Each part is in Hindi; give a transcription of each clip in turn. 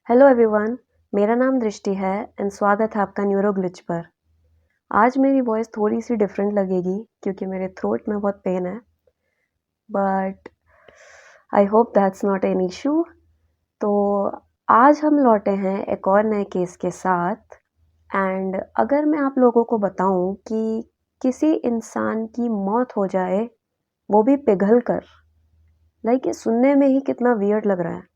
हेलो एवरीवन, मेरा नाम दृष्टि है एंड स्वागत है आपका न्यूरोग्लिच पर। आज मेरी वॉइस थोड़ी सी डिफरेंट लगेगी क्योंकि मेरे थ्रोट में बहुत पेन है, but I hope that's not an issue. तो आज हम लौटे हैं एक और नए केस के साथ। एंड अगर मैं आप लोगों को बताऊं कि किसी इंसान की मौत हो जाए, वो भी पिघल कर, लाइक ये सुनने में ही कितना वियर्ड लग रहा है,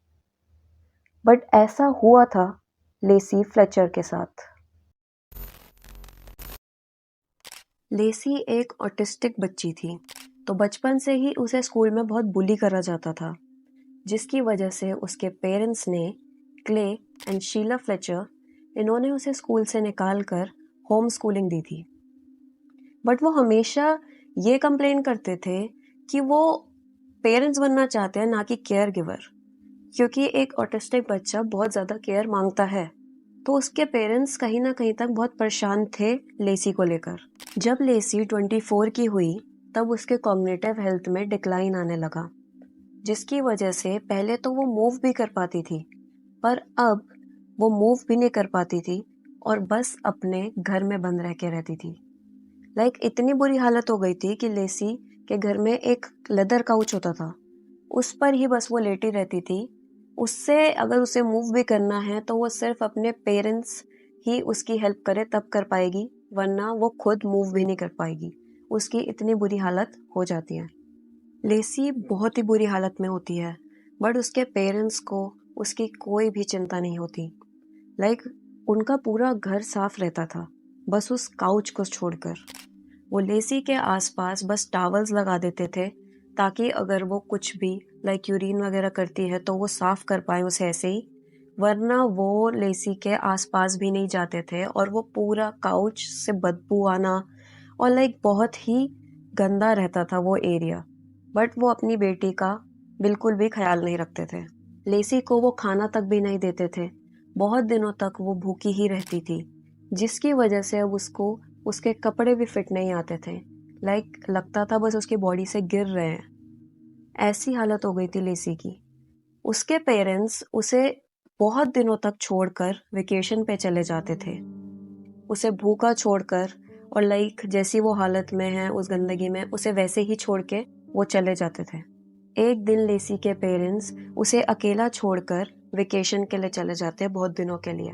बट ऐसा हुआ था लेसी फ्लेचर के साथ। लेसी एक ऑटिस्टिक बच्ची थी, तो बचपन से ही उसे स्कूल में बहुत बुली करा जाता था, जिसकी वजह से उसके पेरेंट्स ने क्ले एंड शीला फ्लेचर, इन्होंने उसे स्कूल से निकाल कर होम स्कूलिंग दी थी। बट वो हमेशा ये कंप्लेन करते थे कि वो पेरेंट्स बनना चाहते हैं, ना कि केयर गिवर, क्योंकि एक ऑटिस्टिक बच्चा बहुत ज़्यादा केयर मांगता है। तो उसके पेरेंट्स कहीं ना कहीं तक बहुत परेशान थे लेसी को लेकर। जब लेसी 24 की हुई, तब उसके कॉग्निटिव हेल्थ में डिक्लाइन आने लगा, जिसकी वजह से पहले तो वो मूव भी कर पाती थी, पर अब वो मूव भी नहीं कर पाती थी और बस अपने घर में बंद रह के रहती थी। इतनी बुरी हालत हो गई थी कि लेसी के घर में एक लेदर काउच होता था, उस पर ही बस वो लेटी रहती थी। उससे अगर उसे मूव भी करना है तो वो सिर्फ अपने पेरेंट्स ही उसकी हेल्प करे तब कर पाएगी, वरना वो खुद मूव भी नहीं कर पाएगी। उसकी इतनी बुरी हालत हो जाती है। लेसी बहुत ही बुरी हालत में होती है, बट उसके पेरेंट्स को उसकी कोई भी चिंता नहीं होती। उनका पूरा घर साफ रहता था, बस उस काउच को छोड़कर। वो लेसी के आसपास बस टॉवल्स लगा देते थे, ताकि अगर वो कुछ भी यूरिन वगैरह करती है तो वो साफ कर पाए उसे ऐसे ही, वरना वो लेसी के आसपास भी नहीं जाते थे और वो पूरा काउच से बदबू आना और बहुत ही गंदा रहता था वो एरिया। बट वो अपनी बेटी का बिल्कुल भी ख्याल नहीं रखते थे। लेसी को वो खाना तक भी नहीं देते थे। बहुत दिनों तक वो भूखी ही रहती थी, जिसकी वजह से अब उसको उसके कपड़े भी फिट नहीं आते थे। लगता था बस उसकी बॉडी से गिर रहे हैं। ऐसी हालत हो गई थी लेसी की। उसके पेरेंट्स उसे बहुत दिनों तक छोड़कर वेकेशन पे चले जाते थे, उसे भूखा छोड़कर, और जैसी वो हालत में है उस गंदगी में, उसे वैसे ही छोड़ के वो चले जाते थे। एक दिन लेसी के पेरेंट्स उसे अकेला छोड़कर वेकेशन के लिए चले जाते हैं बहुत दिनों के लिए।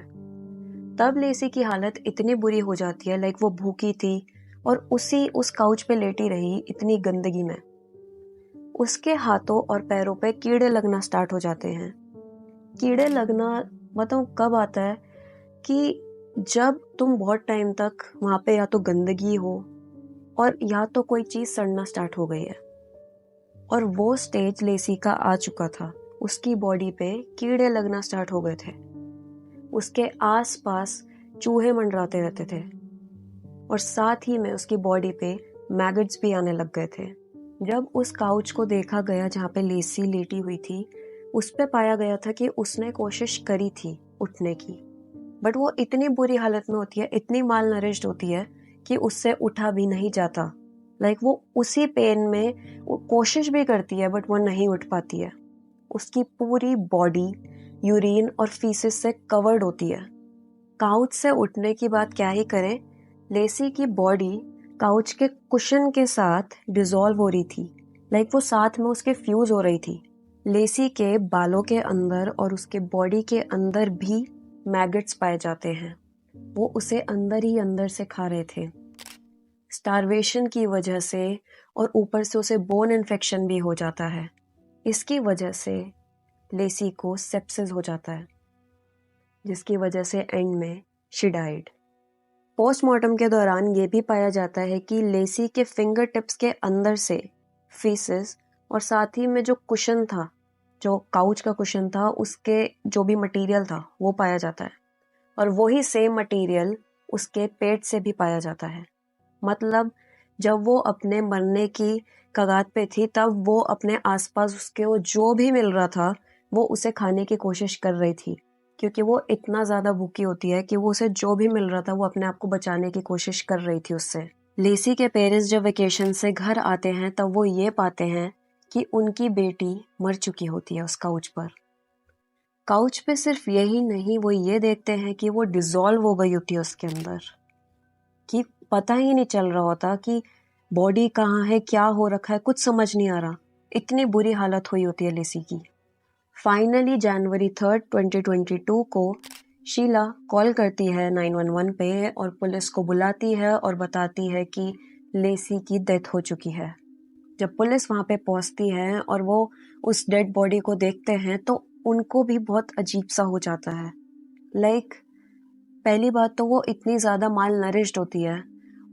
तब लेसी की हालत इतनी बुरी हो जाती है, वो भूखी थी और उस काउच पे लेटी रही इतनी गंदगी में। उसके हाथों और पैरों पे कीड़े लगना स्टार्ट हो जाते हैं। कीड़े लगना बताऊं कब आता है कि जब तुम बहुत टाइम तक वहां पे या तो गंदगी हो और या तो कोई चीज सड़ना स्टार्ट हो गई है। और वो स्टेज लेसी का आ चुका था। उसकी बॉडी पे कीड़े लगना स्टार्ट हो गए थे। उसके आसपास चूहे मंडराते रहते थे और साथ ही में उसकी बॉडी पे मैगट्स भी आने लग गए थे। जब उस काउच को देखा गया जहाँ पे लेसी लेटी हुई थी, उस पे पाया गया था कि उसने कोशिश करी थी उठने की, बट वो इतनी बुरी हालत में होती है, इतनी माल नरिश्ड होती है कि उससे उठा भी नहीं जाता। वो उसी पेन में वो कोशिश भी करती है बट वो नहीं उठ पाती है। उसकी पूरी बॉडी यूरिन और फीसिस से कवर्ड होती है। काउच से उठने की बात क्या ही करें, लेसी की बॉडी काउच के कुशन के साथ डिसॉल्व हो रही थी। वो साथ में उसके फ्यूज हो रही थी। लेसी के बालों के अंदर और उसके बॉडी के अंदर भी मैगट्स पाए जाते हैं। वो उसे अंदर ही अंदर से खा रहे थे। स्टारवेशन की वजह से और ऊपर से उसे बोन इन्फेक्शन भी हो जाता है। इसकी वजह से लेसी को सेप्सिस हो जाता है, जिसकी वजह से एंड में शी डाइड। पोस्टमार्टम के दौरान ये भी पाया जाता है कि लेसी के फिंगर टिप्स के अंदर से फीसिस और साथ ही में जो कुशन था, जो काउच का कुशन था, उसके जो भी मटेरियल था वो पाया जाता है, और वही सेम मटेरियल उसके पेट से भी पाया जाता है। मतलब जब वो अपने मरने की कगार पे थी, तब वो अपने आसपास उसके वो जो भी मिल रहा था वो उसे खाने की कोशिश कर रही थी, क्योंकि वो इतना ज़्यादा भूखी होती है कि वो उसे जो भी मिल रहा था वो अपने आप को बचाने की कोशिश कर रही थी उससे। लेसी के पेरेंट्स जब वेकेशन से घर आते हैं तब वो ये पाते हैं कि उनकी बेटी मर चुकी होती है उस काउच पर। काउच पे सिर्फ यही नहीं, वो ये देखते हैं कि वो डिसॉल्व हो गई होती है उसके अंदर, कि पता ही नहीं चल रहा होता कि बॉडी कहाँ है, क्या हो रखा है, कुछ समझ नहीं आ रहा। इतनी बुरी हालत हुई होती है लेसी की। फाइनली जनवरी 3, 2022 को शीला कॉल करती है 911 पे और पुलिस को बुलाती है और बताती है कि लेसी की डेथ हो चुकी है। जब पुलिस वहाँ पे पहुँचती है और वो उस डेड बॉडी को देखते हैं तो उनको भी बहुत अजीब सा हो जाता है। पहली बात तो वो इतनी ज़्यादा माल नरिश्ड होती है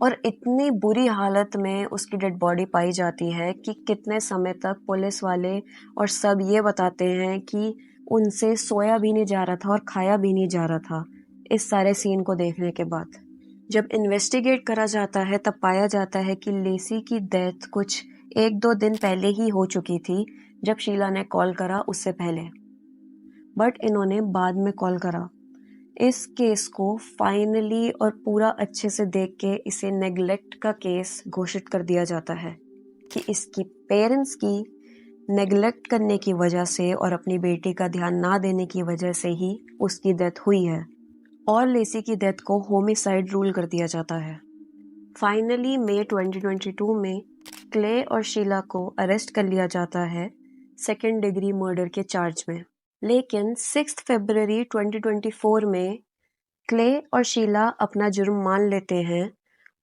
और इतनी बुरी हालत में उसकी डेड बॉडी पाई जाती है कि कितने समय तक पुलिस वाले और सब ये बताते हैं कि उनसे सोया भी नहीं जा रहा था और खाया भी नहीं जा रहा था इस सारे सीन को देखने के बाद। जब इन्वेस्टिगेट करा जाता है तब पाया जाता है कि लेसी की डेथ कुछ 1-2 दिन पहले ही हो चुकी थी, जब शीला ने कॉल करा उससे पहले। बट इन्होंने बाद में कॉल करा। इस केस को फाइनली और पूरा अच्छे से देख के इसे नेग्लेक्ट का केस घोषित कर दिया जाता है कि इसकी पेरेंट्स की नेग्लेक्ट करने की वजह से और अपनी बेटी का ध्यान ना देने की वजह से ही उसकी डेथ हुई है और लेसी की डेथ को होमिसाइड रूल कर दिया जाता है। फाइनली मई 2022 में क्ले और शीला को अरेस्ट कर लिया जाता है 2nd डिग्री मर्डर के चार्ज में। लेकिन 6 फरवरी 2024 में क्ले और शीला अपना जुर्म मान लेते हैं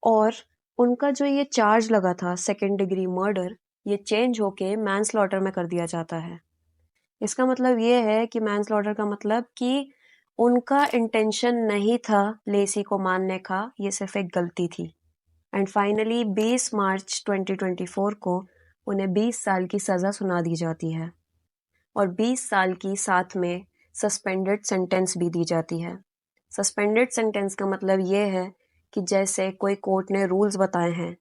और उनका जो ये चार्ज लगा था 2nd डिग्री मर्डर, ये चेंज होके मैनस्लॉटर में कर दिया जाता है। इसका मतलब ये है कि मैनस्लॉटर का मतलब कि उनका इंटेंशन नहीं था लेसी को मारने का, ये सिर्फ एक गलती थी। एंड फाइनली 20 मार्च 2024 को उन्हें 20 साल की सज़ा सुना दी जाती है और 20 साल की साथ में सस्पेंडेड सेंटेंस भी दी जाती है। सस्पेंडेड सेंटेंस का मतलब ये है कि जैसे कोई कोर्ट ने रूल्स बताए हैं,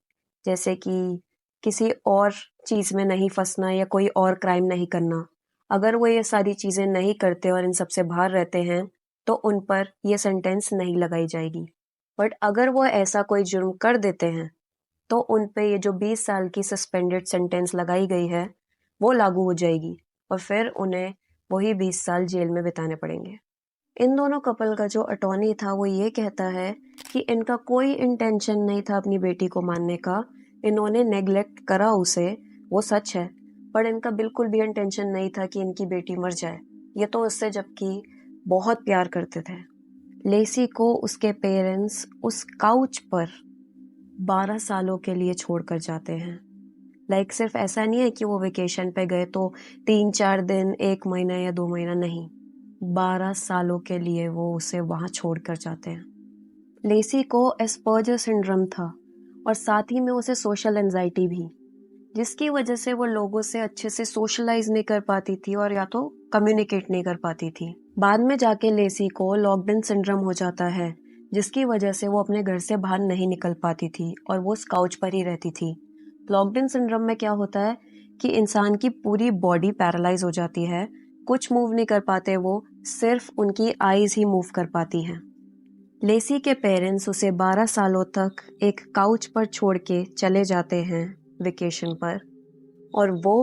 जैसे कि किसी और चीज़ में नहीं फंसना या कोई और क्राइम नहीं करना, अगर वो ये सारी चीज़ें नहीं करते और इन सब से बाहर रहते हैं तो उन पर ये सेंटेंस नहीं लगाई जाएगी। बट अगर वो ऐसा कोई जुर्म कर देते हैं तो उन पे ये जो 20 साल की सस्पेंडेड सेंटेंस लगाई गई है वो लागू हो जाएगी और फिर उन्हें वही 20 साल जेल में बिताने पड़ेंगे। इन दोनों कपल का जो अटॉर्नी था वो ये कहता है कि इनका कोई इंटेंशन नहीं था अपनी बेटी को मारने का, इन्होंने नेग्लेक्ट करा उसे, वो सच है, पर इनका बिल्कुल भी इंटेंशन नहीं था कि इनकी बेटी मर जाए। ये तो उससे जबकि बहुत प्यार करते थे। लेसी को उसके पेरेंट्स उस काउच पर 12 सालों के लिए छोड़कर जाते हैं। सिर्फ ऐसा नहीं है कि वो वेकेशन पे गए तो 3-4 दिन, 1 महीना या 2 महीना नहीं, 12 सालों के लिए वो उसे वहां छोड़कर जाते हैं। लेसी को एस्पर्जर सिंड्रोम था और साथ ही में उसे सोशल एंजाइटी भी, जिसकी वजह से वो लोगों से अच्छे से सोशलाइज नहीं कर पाती थी और या तो कम्युनिकेट नहीं कर पाती थी। बाद में जाके लेसी को लॉकडाउन सिंड्रोम हो जाता है, जिसकी वजह से वो अपने घर से बाहर नहीं निकल पाती थी और वो काउच पर ही रहती थी। लॉकडाउन सिंड्रोम में क्या होता है कि इंसान की पूरी बॉडी पैरालाइज हो जाती है, कुछ मूव नहीं कर पाते, वो सिर्फ उनकी आईज ही मूव कर पाती हैं। लेसी के पेरेंट्स उसे 12 सालों तक एक काउच पर छोड़ के चले जाते हैं वेकेशन पर और वो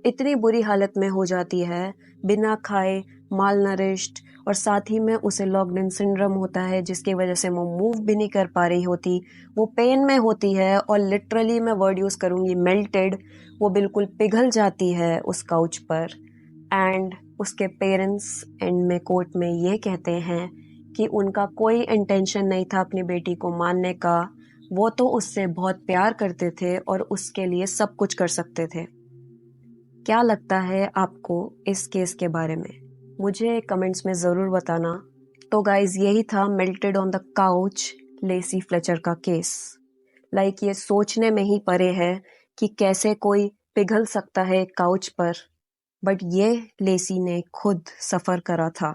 इतनी बुरी हालत में हो जाती है, बिना खाए, माल नरिश्ड, और साथ ही में उसे लॉकडाउन सिंड्रोम होता है जिसकी वजह से वो मूव भी नहीं कर पा रही होती, वो पेन में होती है और लिटरली मैं वर्ड यूज़ करूँगी मेल्टेड, वो बिल्कुल पिघल जाती है उस काउच पर। एंड उसके पेरेंट्स एंड में कोर्ट में ये कहते हैं कि उनका कोई इंटेंशन नहीं था अपनी बेटी को मारने का, वो तो उससे बहुत प्यार करते थे और उसके लिए सब कुछ कर सकते थे। क्या लगता है आपको इस केस के बारे में? मुझे कमेंट्स में ज़रूर बताना। तो गाइज यही था melted on the couch Lacey Fletcher का केस। ये सोचने में ही परे है कि कैसे कोई पिघल सकता है काउच पर, बट ये लेसी ने खुद सफ़र करा था।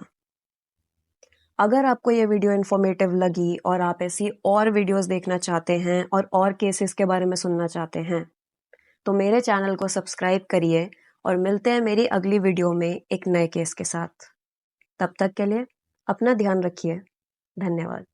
अगर आपको ये वीडियो इन्फॉर्मेटिव लगी और आप ऐसी और वीडियोस देखना चाहते हैं और केसेस के बारे में सुनना चाहते हैं तो मेरे चैनल को सब्सक्राइब करिए और मिलते हैं मेरी अगली वीडियो में एक नए केस के साथ। तब तक के लिए अपना ध्यान रखिए। धन्यवाद।